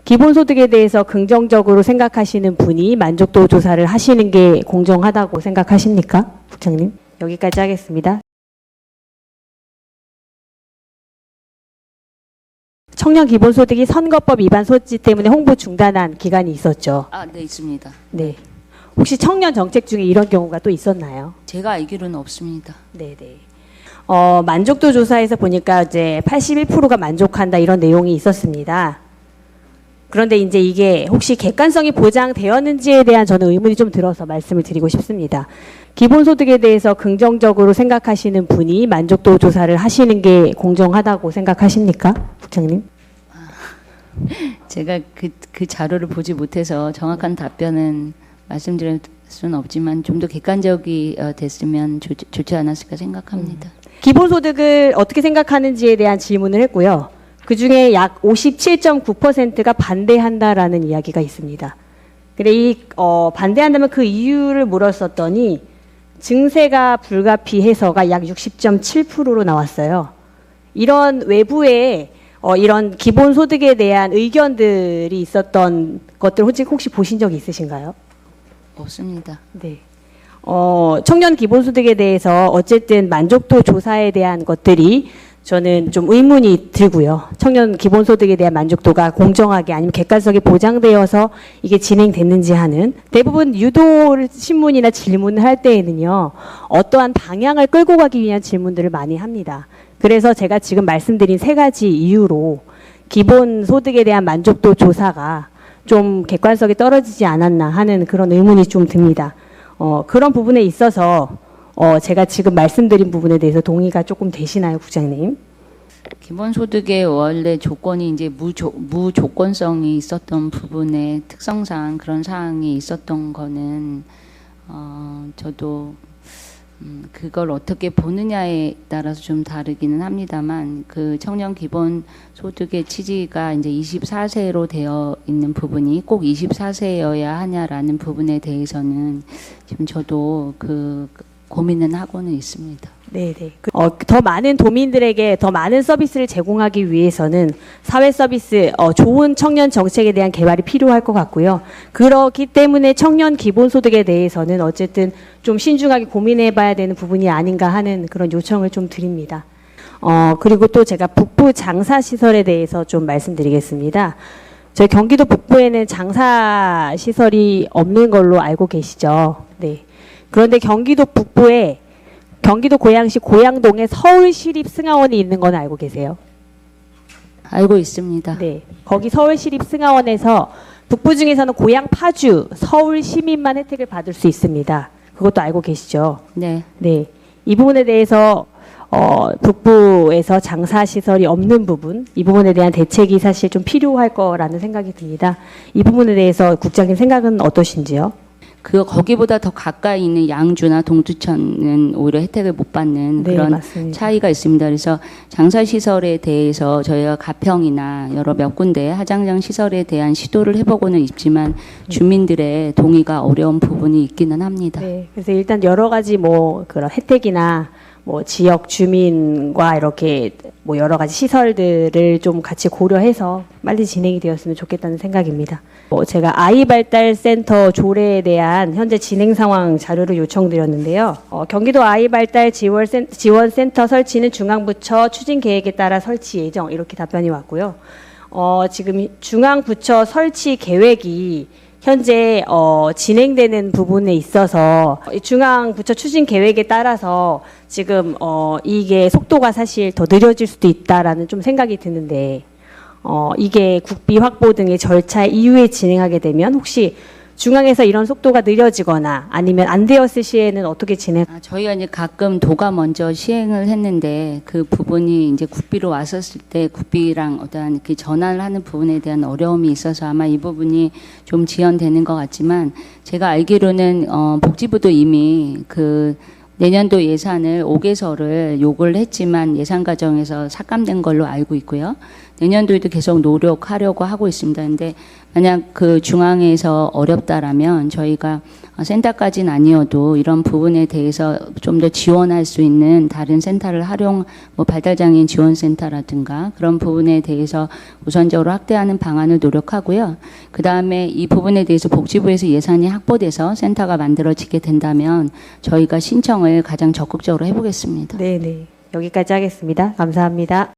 기본소득에 대해서 긍정적으로 생각하시는 분이 만족도 조사를 하시는 게 공정하다고 생각하십니까? 국장님. 여기까지 하겠습니다. 청년 기본소득이 선거법 위반 소지 때문에 홍보 중단한 기간이 있었죠. 네, 있습니다. 네. 혹시 청년 정책 중에 이런 경우가 또 있었나요? 제가 알기로는 없습니다. 네네. 만족도 조사에서 보니까 이제 81%가 만족한다 이런 내용이 있었습니다. 그런데 이제 이게 혹시 객관성이 보장되었는지에 대한 저는 의문이 좀 들어서 말씀을 드리고 싶습니다. 기본소득에 대해서 긍정적으로 생각하시는 분이 만족도 조사를 하시는 게 공정하다고 생각하십니까? 국장님? 제가 그 자료를 보지 못해서 정확한 답변은 말씀드릴 수는 없지만 좀 더 객관적이 됐으면 좋지 않았을까 생각합니다. 기본소득을 어떻게 생각하는지에 대한 질문을 했고요. 그중에 약 57.9%가 반대한다라는 이야기가 있습니다. 근데 반대한다면 그 이유를 물었었더니 증세가 불가피해서가 약 60.7%로 나왔어요. 이런 외부에 이런 기본소득에 대한 의견들이 있었던 것들 혹시 보신 적 있으신가요? 없습니다. 네. 청년 기본소득에 대해서 어쨌든 만족도 조사에 대한 것들이 저는 좀 의문이 들고요. 청년 기본소득에 대한 만족도가 공정하게 아니면 객관성이 보장되어서 이게 진행됐는지 하는 대부분 유도 신문이나 질문을 할 때에는요. 어떠한 방향을 끌고 가기 위한 질문들을 많이 합니다. 그래서 제가 지금 말씀드린 세 가지 이유로 기본소득에 대한 만족도 조사가 좀 객관성이 떨어지지 않았나 하는 그런 의문이 좀 듭니다. 그런 부분에 있어서 제가 지금 말씀드린 부분에 대해서 동의가 조금 되시나요, 국장님? 기본소득의 원래 조건이 이제 무조건성이 있었던 부분의 특성상 그런 사항이 있었던 거는 저도 그걸 어떻게 보느냐에 따라서 좀 다르기는 합니다만 그 청년 기본 소득의 취지가 이제 24세로 되어 있는 부분이 꼭 24세여야 하냐라는 부분에 대해서는 지금 저도 고민은 하고는 있습니다. 네네. 더 많은 도민들에게 더 많은 서비스를 제공하기 위해서는 사회 서비스, 좋은 청년 정책에 대한 개발이 필요할 것 같고요. 그렇기 때문에 청년 기본소득에 대해서는 어쨌든 좀 신중하게 고민해봐야 되는 부분이 아닌가 하는 그런 요청을 좀 드립니다. 그리고 또 제가 북부 장사시설에 대해서 좀 말씀드리겠습니다. 저희 경기도 북부에는 장사시설이 없는 걸로 알고 계시죠? 네. 그런데 경기도 북부에 경기도 고양시 고양동에 서울시립승하원이 있는 건 알고 계세요? 알고 있습니다. 네. 거기 서울시립승하원에서 북부 중에서는 고양 파주 서울 시민만 혜택을 받을 수 있습니다. 그것도 알고 계시죠? 네. 네. 이 부분에 대해서 북부에서 장사시설이 없는 부분, 이 부분에 대한 대책이 사실 좀 필요할 거라는 생각이 듭니다. 이 부분에 대해서 국장님 생각은 어떠신지요? 거기보다 더 가까이 있는 양주나 동두천은 오히려 혜택을 못 받는 네, 그런 맞습니다. 차이가 있습니다. 그래서 장사시설에 대해서 저희가 가평이나 여러 몇 군데 하장장 시설에 대한 시도를 해보고는 있지만 주민들의 동의가 어려운 부분이 있기는 합니다. 네. 그래서 일단 여러 가지 그런 혜택이나 지역 주민과 이렇게 여러 가지 시설들을 좀 같이 고려해서 빨리 진행이 되었으면 좋겠다는 생각입니다. 제가 아이발달센터 조례에 대한 현재 진행 상황 자료를 요청드렸는데요. 경기도 아이발달 지원센터 설치는 중앙부처 추진 계획에 따라 설치 예정 이렇게 답변이 왔고요. 지금 중앙부처 설치 계획이 현재 진행되는 부분에 있어서 중앙부처 추진 계획에 따라서 지금 이게 속도가 사실 더 느려질 수도 있다라는 좀 생각이 드는데 이게 국비 확보 등의 절차 이후에 진행하게 되면 혹시 중앙에서 이런 속도가 느려지거나 아니면 안 되었을 시에는 어떻게 저희가 이제 가끔 도가 먼저 시행을 했는데 그 부분이 이제 국비로 왔었을 때 국비랑 어떠한 그 전환을 하는 부분에 대한 어려움이 있어서 아마 이 부분이 좀 지연되는 것 같지만 제가 알기로는 복지부도 이미 내년도 예산을 5개서를 요구를 했지만 예산 과정에서 삭감된 걸로 알고 있고요. 내년도에도 계속 노력하려고 하고 있습니다. 근데 만약 그 중앙에서 어렵다라면 저희가 센터까지는 아니어도 이런 부분에 대해서 좀 더 지원할 수 있는 다른 센터를 뭐 발달장애인 지원센터라든가 그런 부분에 대해서 우선적으로 확대하는 방안을 노력하고요. 그 다음에 이 부분에 대해서 복지부에서 예산이 확보돼서 센터가 만들어지게 된다면 저희가 신청을 가장 적극적으로 해보겠습니다. 네네. 여기까지 하겠습니다. 감사합니다.